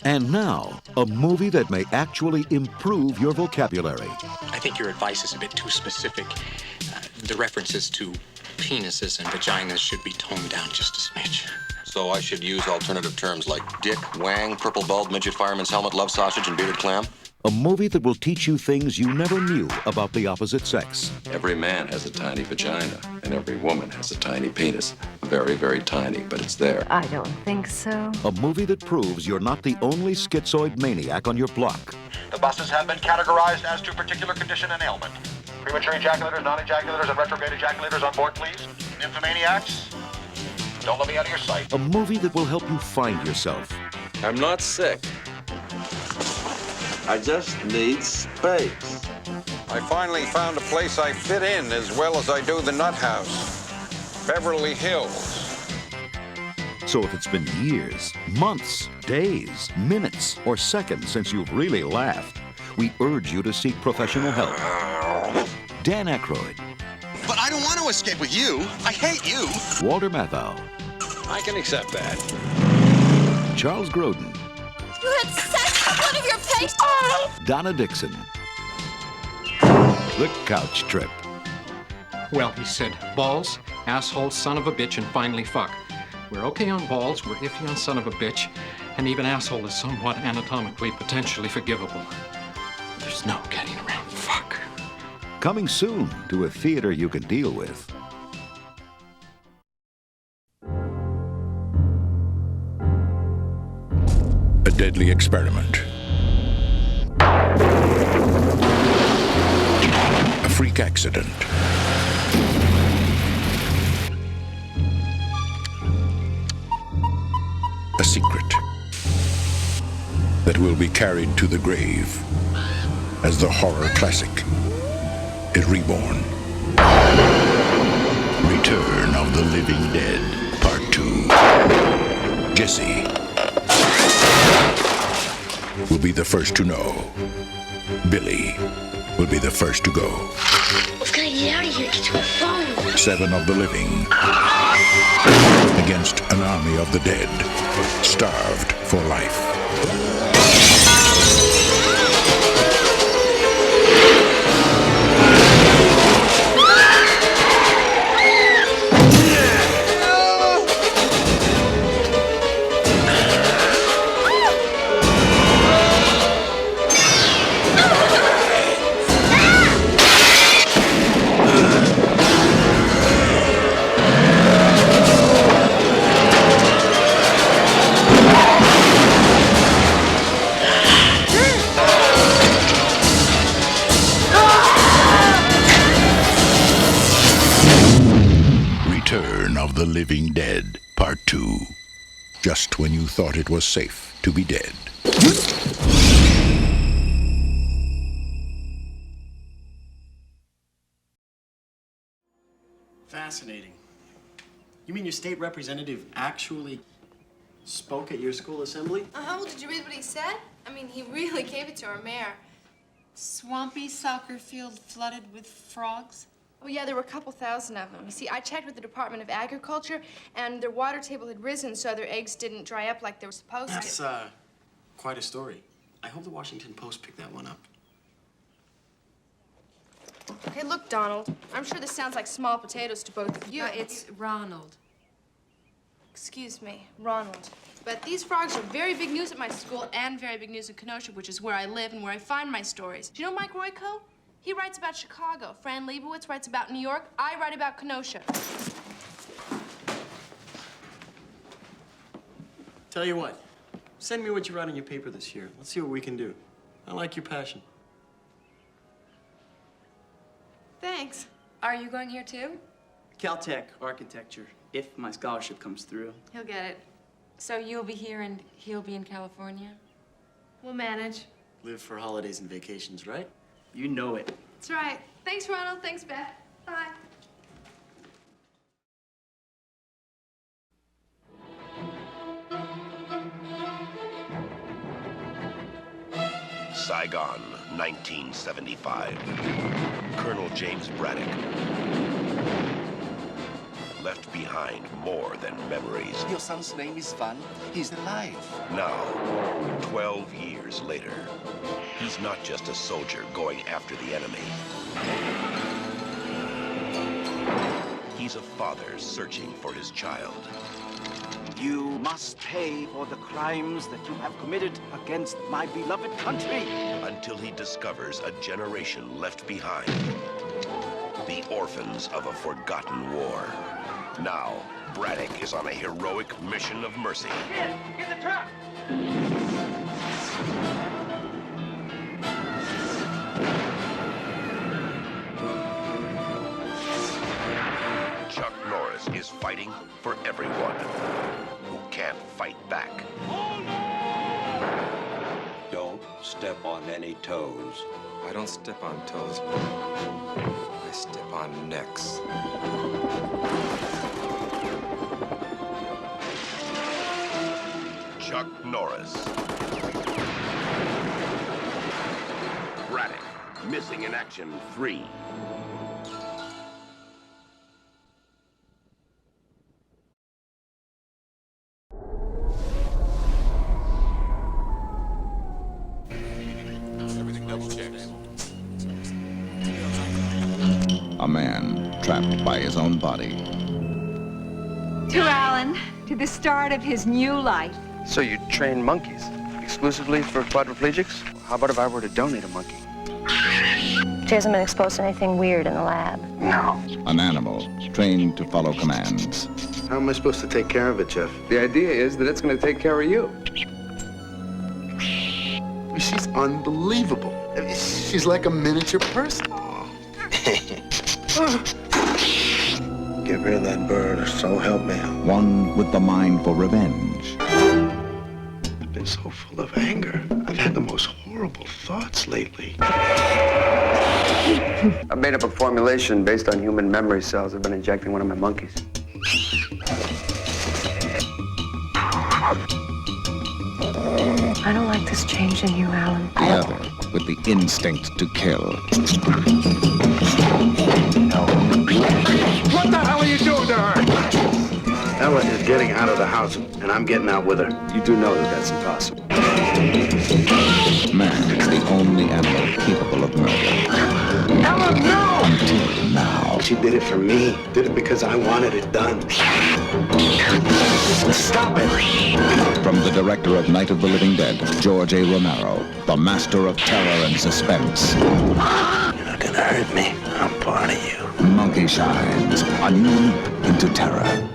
And now, a movie that may actually improve your vocabulary. I think your advice is a bit too specific. The references to penises and vaginas should be toned down just a smidge. So I should use alternative terms like dick, wang, purple bulb, midget, fireman's helmet, love sausage, and bearded clam? A movie that will teach you things you never knew about the opposite sex. Every man has a tiny vagina, and every woman has a tiny penis. Very, very tiny, but it's there. I don't think so. A movie that proves you're not the only schizoid maniac on your block. The buses have been categorized as to particular condition and ailment. Premature ejaculators, non-ejaculators, and retrograde ejaculators on board, please. Nymphomaniacs, don't let me out of your sight. A movie that will help you find yourself. I'm not sick. I just need space. I finally found a place I fit in as well as I do the Nut House. Beverly Hills. So if it's been years, months, days, minutes, or seconds since you've really laughed, we urge you to seek professional help. Dan Aykroyd. But I don't want to escape with you. I hate you. Walter Matthau. I can accept that. Charles Grodin. You had sex in front of your face? Donna Dixon. The Couch Trip. Well, he said, balls, asshole, son of a bitch, and finally fuck. We're okay on balls, we're iffy on son of a bitch, and even asshole is somewhat anatomically potentially forgivable. There's no getting around fuck. Coming soon to a theater you can deal with. A deadly experiment. A freak accident. A secret that will be carried to the grave as the horror classic is reborn. Return of the Living Dead, Part 2. Jesse will be the first to know. Billy will be the first to go. We've got to get out of here. Get to a phone. 7 of the living against an army of the dead, starved for life. Return of the Living Dead, Part 2. Just when you thought it was safe to be dead. Fascinating. You mean your state representative actually spoke at your school assembly? Well, did you read what he said? I mean, he really gave it to our mayor. Swampy soccer field flooded with frogs? Oh, yeah, there were a couple thousand of them. You see, I checked with the Department of Agriculture, and their water table had risen, so their eggs didn't dry up like they were supposed to. That's, quite a story. I hope the Washington Post picked that one up. Okay, look, Donald, I'm sure this sounds like small potatoes to both of you. It's Ronald. Excuse me, Ronald. But these frogs are very big news at my school and very big news in Kenosha, which is where I live and where I find my stories. Do you know Mike Royko? He writes about Chicago. Fran Lebowitz writes about New York. I write about Kenosha. Tell you what, send me what you write on your paper this year. Let's see what we can do. I like your passion. Thanks. Are you going here too? Caltech architecture, if my scholarship comes through. He'll get it. So you'll be here and he'll be in California? We'll manage. Live for holidays and vacations, right? You know it. That's right. Thanks, Ronald. Thanks, Beth. Bye. Saigon, 1975. Colonel James Braddock left behind more than memories. Your son's name is Van. He's alive. Now, 12 years later, he's not just a soldier going after the enemy. He's a father searching for his child. You must pay for the crimes that you have committed against my beloved country. Until he discovers a generation left behind. The orphans of a forgotten war. Now, Braddock is on a heroic mission of mercy. Get the truck! Chuck Norris is fighting for everyone who can't fight back. Don't step on any toes. I don't step on toes. I step on necks. Chuck Norris. Braddock, Missing in Action 3. A man trapped by his own body. To Alan, to the start of his new life. So you train monkeys exclusively for quadriplegics? How about if I were to donate a monkey? She hasn't been exposed to anything weird in the lab. No. An animal trained to follow commands. How am I supposed to take care of it, Jeff? The idea is that it's going to take care of you. She's unbelievable. She's like a miniature person. Get rid of that bird, or so help me. One with the mind for revenge. I've been so full of anger. I've had the most horrible thoughts lately. I made up a formulation based on human memory cells I've been injecting one of my monkeys. I don't like this change in you, Alan. The other with the instinct to kill. What the hell are you doing to her? Ella is getting out of the house, and I'm getting out with her. You do know that that's impossible. Man is the only animal capable of murder. Ella, no! Until now. She did it for me. Did it because I wanted it done. Stop it! From the director of Night of the Living Dead, George A. Romero, the master of terror and suspense. You're not gonna hurt me. I'm part of you. Monkey Shines, a new into terror.